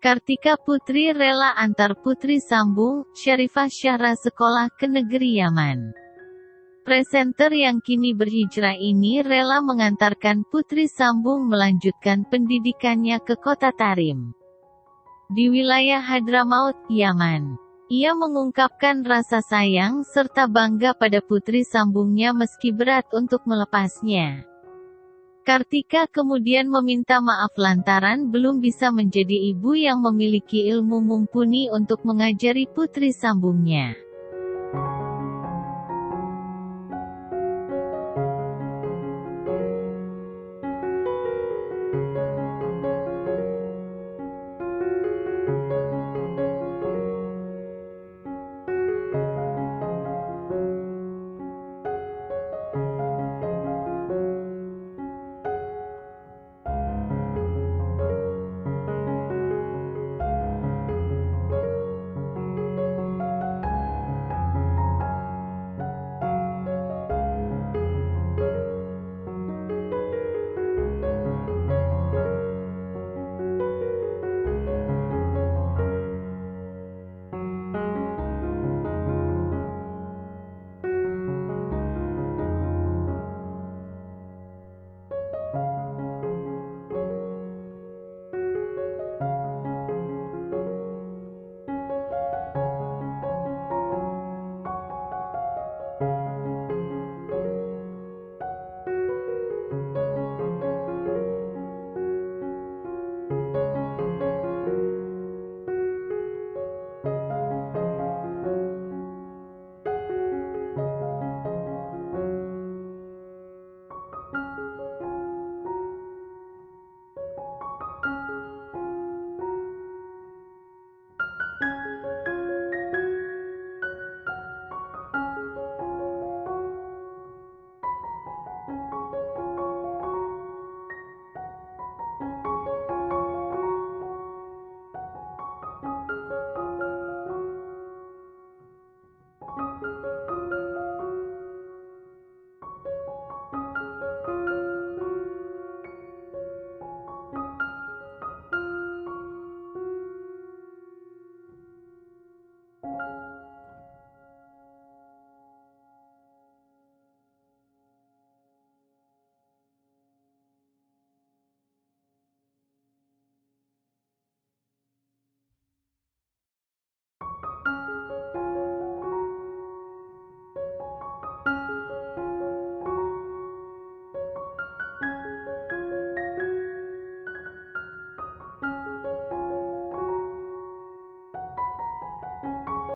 Kartika Putri rela antar Putri Sambung, Syarifah Syahra sekolah ke negeri Yaman. Presenter yang kini berhijrah ini rela mengantarkan Putri Sambung melanjutkan pendidikannya ke kota Tarim, di wilayah Hadramaut, Yaman. Ia mengungkapkan rasa sayang serta bangga pada Putri Sambungnya meski berat untuk melepasnya. Kartika kemudian meminta maaf lantaran belum bisa menjadi ibu yang memiliki ilmu mumpuni untuk mengajari Putri Sambungnya.